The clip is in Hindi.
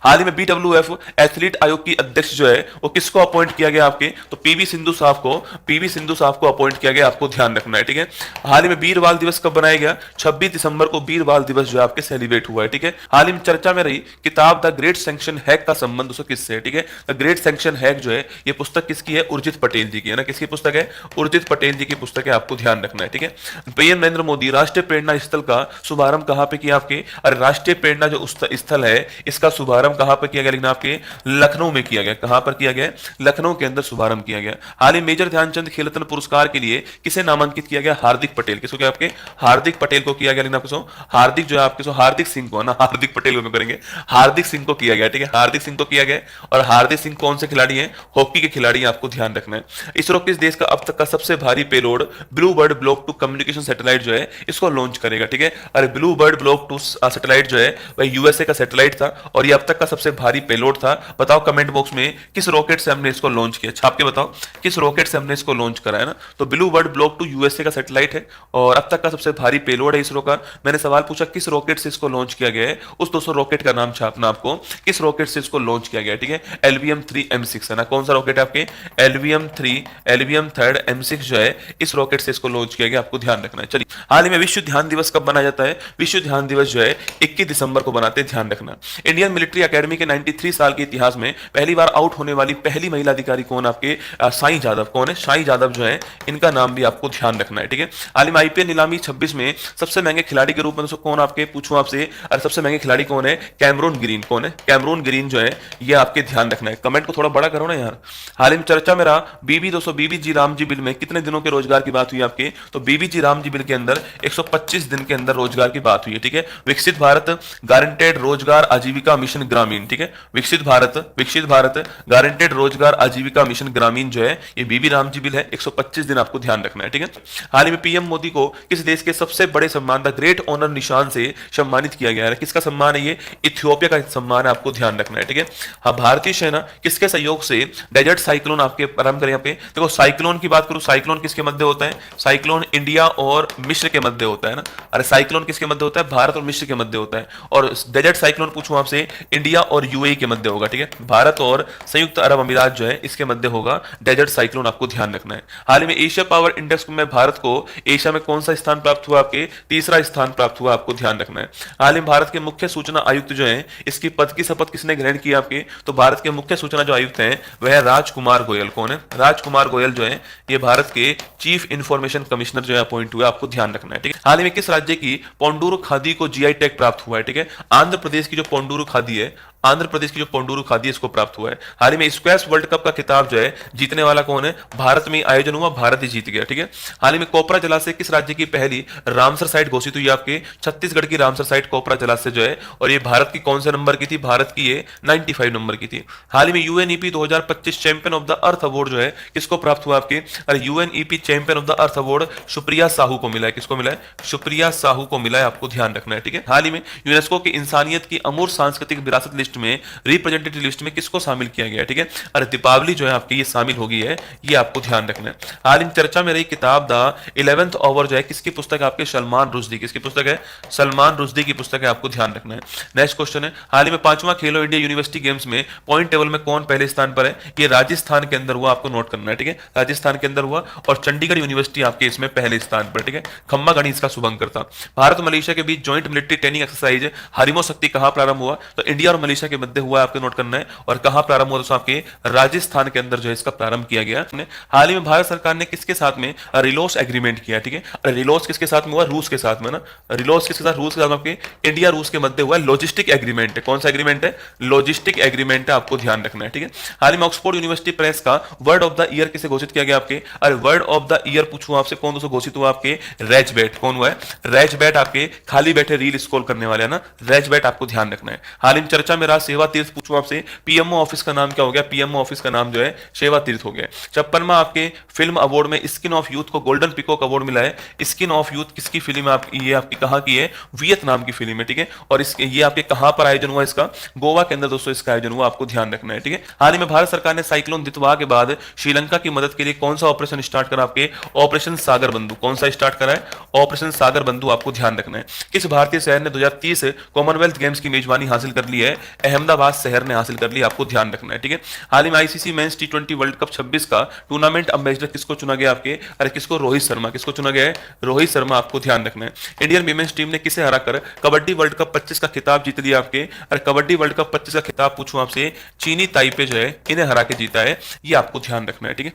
हाल ही में BWF एथलीट आयोग की अध्यक्ष जो है वो किसको अपॉइंट किया गया आपके, तो पीवी सिंधु साहब को अपॉइंट किया गया, आपको ध्यान रखना है, ठीक है। हाल ही में वीर बाल दिवस कब बनाया गया, 26 दिसंबर को वीर बाल दिवस जो है आपके सेलिब्रेट हुआ है, ठीक है। हाल ही में चर्चा में रही किताब द ग्रेट सैंक्शन हैक का संबंध दोस्तों किससे है, ठीक है। द ग्रेट सैंक्शन हैक जो है ये पुस्तक किसकी है, उर्जित पटेल जी की है ना, किसकी पुस्तक है, उर्जित पटेल जी की पुस्तक है, आपको ध्यान रखना है, ठीक है। पीएम नरेंद्र मोदी राष्ट्रीय प्रेरणा स्थल का शुभारंभ कहां पे किया आपके, अरे राष्ट्रीय प्रेरणा जो स्थल है इसका शुभारंभ कहां पर किया गया, लेकिन आपके लखनऊ में किया गया, कहां पर किया गया, लखनऊ के अंदर शुभारंभ किया गया। हाल ही मेजर ध्यानचंद खेल रत्न पुरस्कार के लिए किसे नामांकित किया गया, हार्दिक पटेल, किसको क्या आपके, हार्दिक पटेल को किया गया, लेकिन आपको हार्दिक जो है आपके हार्दिक सिंह को ना, हार्दिक पटेल को करेंगे, हार्दिक सिंह को किया गया, ठीक है, हार्दिक सिंह को किया गया। और हार्दिक सिंह कौन से खिलाड़ी हैं, हॉकी के खिलाड़ी हैं, आपको ध्यान रखना है। इसरो किस देश का अब तक का सबसे भारी payload blue bird block 2 communication satellite जो है इसको लॉन्च करेगा, ठीक है। अरे ब्लू बर्ड ब्लॉक 2 सैटेलाइट जो है वह यूएसए का सैटेलाइट था और ये अब तक का सबसे भारी पेलोड था। बताओ कमेंट बॉक्स में किस रॉकेट से हमने इसको लॉन्च किया, छाप के बताओ किस रॉकेट से हमने इसको लॉन्च करा है ना। तो ब्लू बर्ड ब्लॉक 2 यूएसए का सैटेलाइट है और अब तक का सबसे भारी पेलोड है इसरो का। मैंने सवाल पूछा किस रॉकेट से इसको लॉन्च किया गया है, उस 200 रॉकेट का नाम छापना आपको, किस रॉकेट से इसको लॉन्च किया गया, ठीक है। LVM-3 M6 है ना, कौन सा रॉकेट है आपके, LVM-3 M6 जो है इस रॉकेट से इसको लॉन्च किया गया, आपको ध्यान रखना है। चलिए हाल ही में विश्व ध्यान दिवस कब मनाया जाता है, विश्व ध्यान दिवस जो है 21 दिसंबर को बनाते हैं, ध्यान रखना। इंडियन मिलिट्री एकेडमी के 93 साल के इतिहास में पहली बार आउट होने वाली पहली महिला अधिकारी कौन, आपके साईं जादव, कौन है, साईं जादव जो है, इनका नाम भी आपको ध्यान रखना है, ठीक है। हाल ही में IPL नीलामी 26 में सबसे महंगे खिलाड़ी के रूप में दोस्तों कौन आपके, पूछूं आपसे, और सबसे महंगे खिलाड़ी कौन है, कैमरून ग्रीन, कौन है, कैमरून ग्रीन जो है ये आपके ध्यान रखना है। कमेंट को थोड़ा बड़ा करो ना यार। हाल ही में चर्चा में रहा बीबी जी राम जी बिल में कितने दिनों के रोजगार की बात हुई आपके, तो बीबी जी राम जी बिल के अंदर 125 दिन के अंदर रोजगार की बात हुई है, ठीक है। विकसित भारत गारंटेड रोजगार आजीविका मिशन ग्रामीण, ठीक है, विकसित भारत गारंटेड रोजगार आजीविका मिशन ग्रामीण जो है ये बीबी राम जी बिल है, 125 दिन आपको ध्यान रखना है, ठीक है। हाल ही में पीएम मोदी को किस देश के सबसे बड़े सम्मान द ग्रेट ऑनर निशान से सम्मानित किया गया है, किसका सम्मान है ये, इथियोपिया का सम्मान है, आपको ध्यान रखना है, ठीक है। हाँ, भारतीय सेना किसके सहयोग से डेजर्ट साइक्लोन आपके प्रारंभ करें, यहाँ पे देखो साइक्लोन की बात करूं, साइक्लोन किसके मध्य होता है, साइक्लोन इंडिया और मिस्र के मध्य होता है ना। अरे साइक्लोन किसके मध्य होता है, भारत और मिस्र के मध्य होता है। और डेजर्ट साइक्लोन पूछूं आपसे, इंडिया और यूएई के मध्य होगा, ठीक है, भारत और संयुक्त अरब अमीरात जो है इसके मध्य होगा डेजर्ट साइक्लोन, आपको ध्यान रखना है। हाल ही में एशिया पावर इंडेक्स में भारत को एशिया में कौन सा स्थान प्राप्त हुआ, आपके तीसरा स्थान प्राप्त हुआ, आपको ध्यान रखना है। हाल ही में भारत के मुख्य सूचना आयुक्त जो है इसकी पद की शपथ किसने ग्रहण की आपके, तो भारत के मुख्य सूचना जो आयुक्त हैं वह राजकुमार गोयल, कौन है, राजकुमार गोयल जो है ये भारत के चीफ इंफॉर्मेशन कमिश्नर जो है अपॉइंट हुए, आपको ध्यान रखना है, ठीक है। हाल ही में किस राज्य की पोंडूरू खादी को जीआई टैग प्राप्त हुआ है, ठीक है, आंध्र प्रदेश की जो पोंडूरू खादी है, आंध्र प्रदेश की जो पोंडूरू खादी इसको प्राप्त हुआ है। हाल ही में स्क्वैश वर्ल्ड कप का खिताब जो है जीतने वाला कौन है, भारत में आयोजन हुआ, भारत ही जीत गया, ठीक है। हाल ही में कोपरा जलाशय किस राज्य की पहली रामसर साइट घोषित हुई, आपके छत्तीसगढ़ की रामसर साइट कोपरा जलाशय जो है, और ये भारत की कौन से नंबर की थी, भारत की ये 95 नंबर की थी। हाल ही में UNEP 2025 champion of the earth award जो है किसको प्राप्त हुआ आपके, अरे UNEP champion of the earth award Supriya Sahu को मिला है, किसको मिला है, सुप्रिया साहू को मिला है, आपको ध्यान रखना है, ठीक है। हाल ही में यूनेस्को की इंसानियत की अमूर्त सांस्कृतिक विरासत लिस्ट में रिप्रेजेंटेटिव लिस्ट में किसको शामिल किया गया है, ठीक है, अरे दीपावली जो है आपकी ये शामिल हो गई है, ये आपको ध्यान रखना है। हाल ही चर्चा में रही किताब द 11th आवर जो है किसकी पुस्तक है, आपके सलमान रुश्दी, किसकी पुस्तक है, सलमान रुश्दी की पुस्तक है, आपको ध्यान रखना है। नेक्स्ट क्वेश्चन है, हाल ही में 5वां खेलो इंडिया यूनिवर्सिटी गेम्स में पॉइंट टेबल में कौन पहले स्थान पर है, ये राजस्थान के अंदर हुआ, आपको नोट करना है, ठीक है, राजस्थान के अंदर हुआ, और चंडीगढ़ यूनिवर्सिटी आपके इसमें पहले स्थान पर, ठीक है, खम्मा गणी इसका शुभंकर था। भारत और मलेशिया के बीच ज्वाइंट मिलिट्री ट्रेनिंग एक्सरसाइज हरिमो शक्ति कहां प्रारंभ हुआ, तो इंडिया और मलेशिया के मध्य हुआ, आपको नोट करना है, और कहां प्रारंभ हुआ दोस्तों, आपके राजस्थान के अंदर जो है इसका प्रारंभ किया गया। हाल ही में भारत सरकार ने किसके साथ में रिलोस एग्रीमेंट किया, ठीक है, रिलोस किसके साथ में हुआ, रूस के साथ में ना, रिलोस किसके साथ, रूस के साथ, आपके इंडिया रूस के मध्य हुआ लॉजिस्टिक एग्रीमेंट है, कौन सा एग्रीमेंट है, लॉजिस्टिक एग्रीमेंट है, आपको ध्यान रखना है, ठीक है। हाल ही में ऑक्सफोर्ड यूनिवर्सिटी प्रेस का वर्ड ऑफ द ईयर किसे घोषित किया गया आपके, अरे वर्ड ऑफ द ईयर पूछूं आपसे कौन दोस्तों घोषित हुआ, आपके रैचबैट, कौन हुआ है, रैचबैट, आपके खाली बैठे रील स्क्रॉल करने वाले ना, रैचबैट, आपको ध्यान रखना है। हाल ही में चर्चा में रहा सेवा तीर्थ पूछूं आपसे, पीएमओ ऑफिस का नाम क्या हो गया, पीएमओ ऑफिस का नाम जो है सेवा तीर्थ हो गया। 56वां आपके फिल्म अवार्ड में स्किन ऑफ यूथ को गोल्डन पिकॉक अवार्ड मिला है। स्किन ऑफ यूथ किसकी फिल्म है आपकी, ये आपकी कहां की है, वियतनाम की फिल्म है, ठीक है, और ये आपके कहां पर आयोजन हुआ, इसका गोवा के अंदर दोस्तों इसका आयोजन हुआ, आपको ध्यान रखना है, ठीक है। हाल ही में भारत सरकार ने साइक्लोन दितवा के बाद श्रीलंका की मदद के लिए कौन सा ऑपरेशन स्टार्ट करा, आपके ऑपरेशन सागर बंधु, कौन सा स्टार्ट करा है, ऑपरेशन सागर बंधु, आपको ध्यान रखना है। किस भारतीय शहर ने 2030 कॉमनवेल्थ गेम्स की मेजबानी हासिल कर ली है, अहमदाबाद शहर ने हासिल कर ली, आपको ध्यान रखना है, ठीक है। हाल ही में आईसीसी मेंस टी20 वर्ल्ड कप 26 का टूर्नामेंट अम्बेसडर किसको चुना गया आपके, अरे किसको, रोहित शर्मा, किसको चुना गया है, रोहित शर्मा, आपको ध्यान रखना है। इंडियन वीमेंस टीम ने किसे हराकर कबड्डी वर्ल्ड कप 25 का खिताब जीत लिया आपके, अरे कबड्डी वर्ल्ड कप 25 का खिताब पूछूं आपसे, चीनी ताइपे जो है इन्हें हरा के जीता है, ये आपको ध्यान रखना है, ठीक है।